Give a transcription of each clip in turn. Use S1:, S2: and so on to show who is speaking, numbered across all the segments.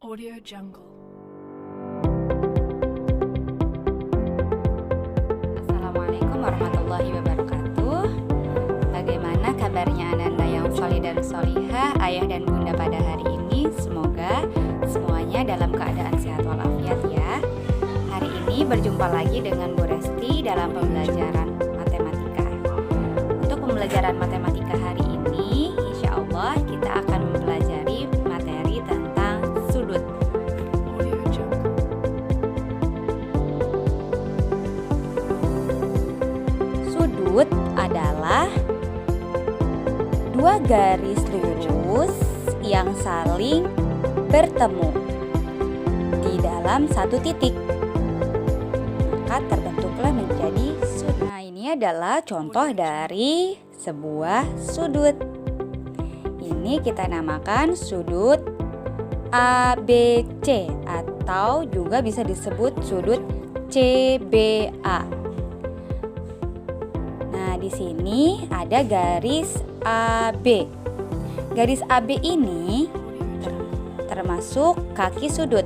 S1: Audio Jungle.
S2: Assalamualaikum warahmatullahi wabarakatuh. Bagaimana kabarnya Ananda yang solih dan solihah, ayah dan bunda pada hari ini? Semoga semuanya dalam keadaan sehat walafiat ya. Hari ini berjumpa lagi dengan Bu Resti dalam pembelajaran matematika. Untuk pembelajaran matematika hari ini, insya Allah kita akan mempelajari materi tentang sudut.
S1: Audio Jungle.
S2: Sudut adalah dua garis lurus yang saling bertemu di dalam satu titik. Maka terbentuklah menjadi sudut. Nah, ini adalah contoh dari sebuah sudut. Ini kita namakan sudut ABC atau juga bisa disebut sudut CBA. Nah, di sini ada garis AB. Garis AB ini termasuk kaki sudut.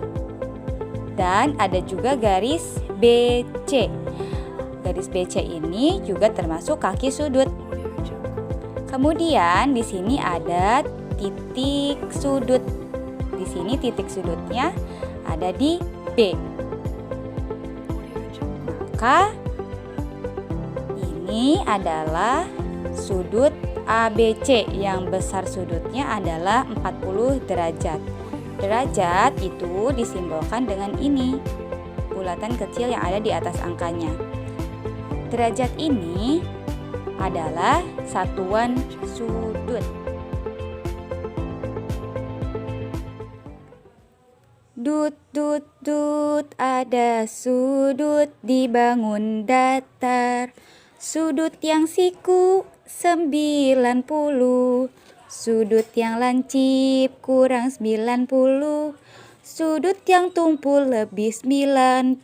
S2: Dan ada juga garis BC. Garis BC ini juga termasuk kaki sudut.
S1: Audio Jungle.
S2: Kemudian di sini ada titik sudut. Di sini titik sudutnya ada di B.
S1: Audio Jungle.
S2: Maka ini adalah sudut ABC yang besar sudutnya adalah 40 derajat. Derajat itu disimbolkan dengan ini, bulatan kecil yang ada di atas angkanya. Derajat ini adalah satuan sudut. Dut dut dut, ada sudut dibangun datar. Sudut yang siku 90. Sudut yang lancip kurang 90. Sudut yang tumpul lebih 90.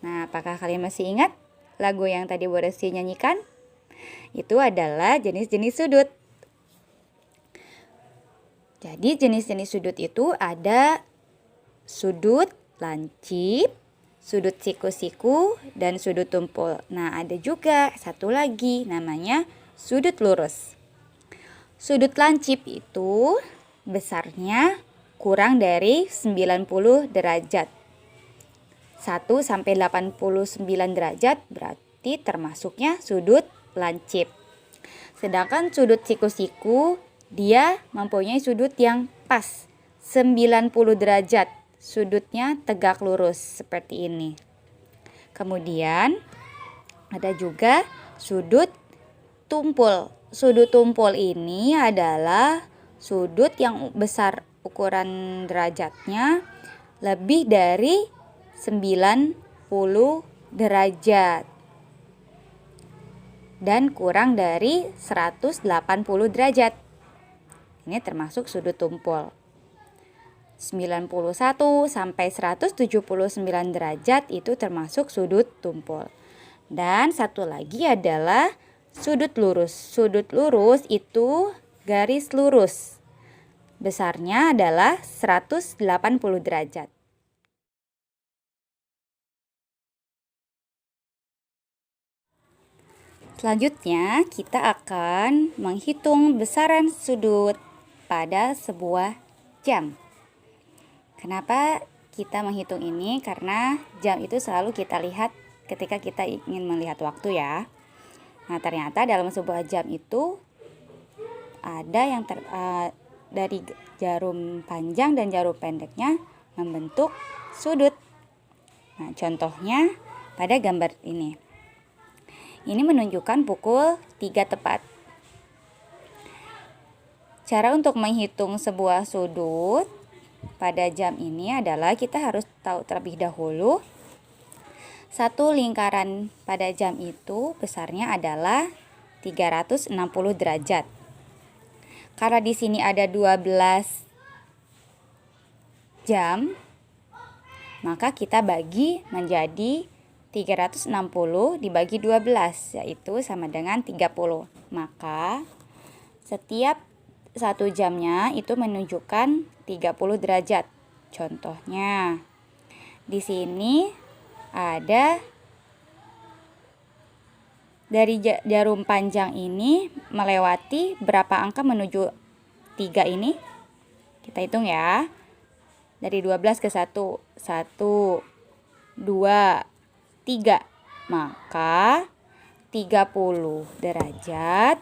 S2: Nah, apakah kalian masih ingat lagu yang tadi Bu Resti nyanyikan? Itu adalah jenis-jenis sudut. Jadi jenis-jenis sudut itu ada sudut lancip, sudut siku-siku, dan sudut tumpul. Nah, ada juga satu lagi namanya sudut lurus. Sudut lancip itu besarnya kurang dari 90 derajat. 1 sampai 89 derajat berarti termasuknya sudut lancip. Sedangkan sudut siku-siku dia mempunyai sudut yang pas 90 derajat. Sudutnya tegak lurus seperti ini. Kemudian ada juga sudut tumpul. Sudut tumpul ini adalah sudut yang besar ukuran derajatnya lebih dari 90 derajat dan kurang dari 180 derajat. Ini termasuk sudut tumpul. 91 sampai 179 derajat itu termasuk sudut tumpul. Dan satu lagi adalah sudut lurus. Sudut lurus itu garis lurus. Besarnya adalah 180 derajat. Selanjutnya, kita akan menghitung besaran sudut pada sebuah jam. Kenapa kita menghitung ini? Karena jam itu selalu kita lihat ketika kita ingin melihat waktu ya. Nah, ternyata dalam sebuah jam itu ada yang dari jarum panjang dan jarum pendeknya membentuk sudut. Nah, contohnya pada gambar ini. Ini menunjukkan pukul 3 tepat. Cara untuk menghitung sebuah sudut pada jam ini adalah kita harus tahu terlebih dahulu satu lingkaran pada jam itu besarnya adalah 360 derajat. Karena di sini ada 12 jam, maka kita bagi menjadi 360 dibagi 12, yaitu sama dengan 30. Maka setiap 1 jamnya itu menunjukkan 30 derajat. Contohnya, di sini ada dari jarum panjang ini melewati berapa angka menuju 3 ini? Kita hitung ya. Dari 12 ke 1. 1, 2, 3. Maka 30 derajat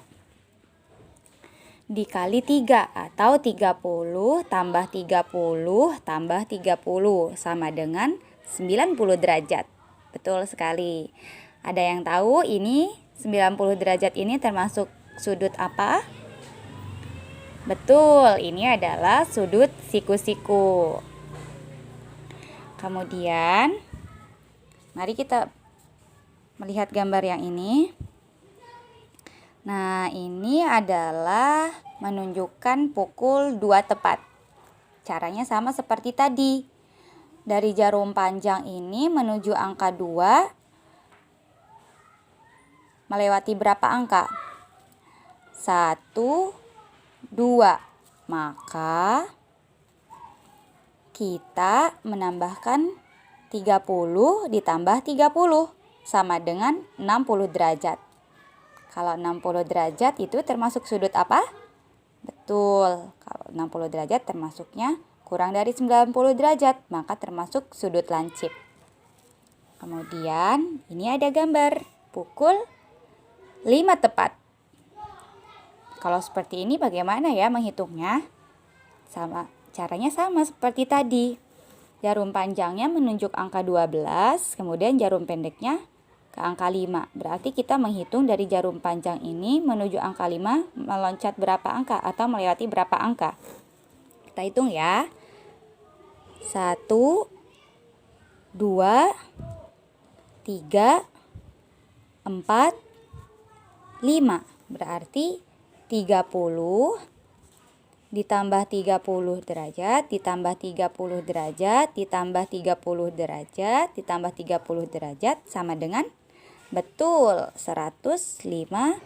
S2: dikali 3 atau 30 tambah 30 tambah 30 sama dengan 90 derajat. Betul sekali. Ada yang tahu ini 90 derajat ini termasuk sudut apa? Betul, ini adalah sudut siku-siku. Kemudian, mari kita melihat gambar yang ini. Nah, ini adalah menunjukkan pukul 2 tepat. Caranya sama seperti tadi. Dari jarum panjang ini menuju angka 2 melewati berapa angka? 1, 2. Maka kita menambahkan 30 ditambah 30 sama dengan 60 derajat. Kalau 60 derajat itu termasuk sudut apa? Betul. Kalau 60 derajat termasuknya kurang dari 90 derajat, maka termasuk sudut lancip. Kemudian ini ada gambar pukul 5 tepat. Kalau seperti ini bagaimana ya menghitungnya? Caranya sama seperti tadi. Jarum panjangnya menunjuk angka 12, kemudian jarum pendeknya ke angka 5. Berarti kita menghitung dari jarum panjang ini menuju angka 5 meloncat berapa angka atau melewati berapa angka. Kita hitung ya. 1, 2, 3, 4, 5. Berarti 30 ditambah 30 derajat, ditambah 30 derajat, ditambah 30 derajat, ditambah 30 derajat sama dengan betul 150.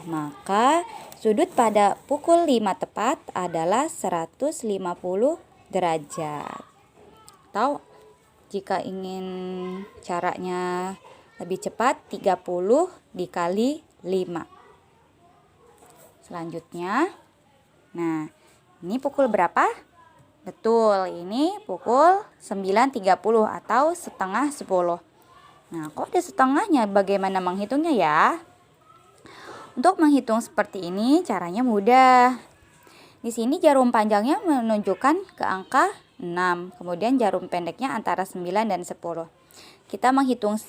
S2: Maka sudut pada pukul 5 tepat adalah 150 derajat. Atau jika ingin caranya lebih cepat, 30 dikali 5. Selanjutnya, nah, ini pukul berapa? Betul, ini pukul 9.30 atau setengah 10. Nah, kok ada setengahnya? Bagaimana menghitungnya ya? Untuk menghitung seperti ini caranya mudah. Di sini jarum panjangnya menunjukkan ke angka 6. Kemudian jarum pendeknya antara 9 dan 10. Kita menghitung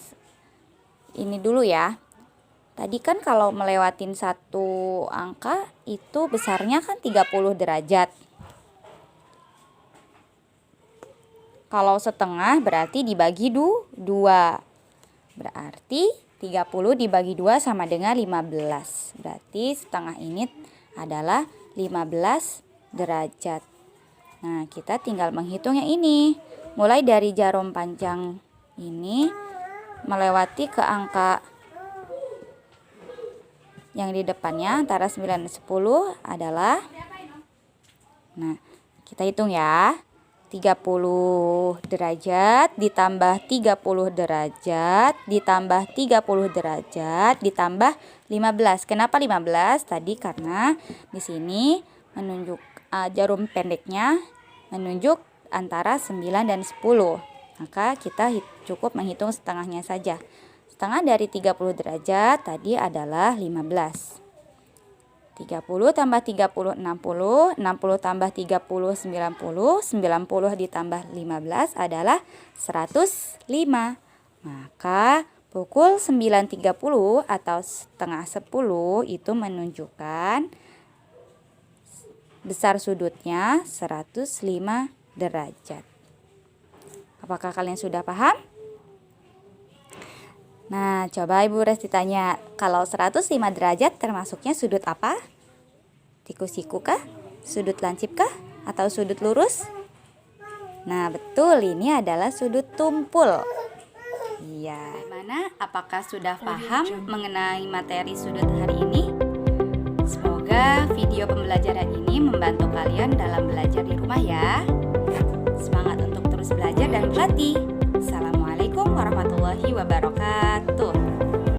S2: ini dulu ya. Tadi kan kalau melewatin satu angka itu besarnya kan 30 derajat. Kalau setengah berarti dibagi 2. Berarti 30 dibagi 2 sama dengan 15. Berarti setengah ini adalah 15 derajat. Nah, kita tinggal menghitung yang ini. Mulai dari jarum panjang ini melewati ke angka yang di depannya antara 9 dan 10 adalah, nah, kita hitung ya, 30 derajat ditambah 30 derajat ditambah 30 derajat ditambah 15. Kenapa 15? Tadi karena di sini menunjuk jarum pendeknya menunjuk antara 9 dan 10. Maka kita cukup menghitung setengahnya saja. Setengah dari 30 derajat tadi adalah 15. 30 tambah 30, 60. 60 tambah 30, 90. 90 ditambah 15 adalah 105. Maka pukul 9.30 atau setengah 10 itu menunjukkan besar sudutnya 105 derajat. Apakah kalian sudah paham? Nah, coba Ibu Resti tanya, kalau 105 derajat termasuknya sudut apa? Siku-siku kah? Sudut lancip kah? Atau sudut lurus? Nah, betul, ini adalah sudut tumpul. Iya. Gimana? Apakah sudah paham mengenai materi sudut hari ini? Semoga Semoga video pembelajaran ini membantu kalian dalam belajar di rumah ya. Semangat untuk terus belajar dan berlatih. Assalamualaikum warahmatullahi wabarakatuh.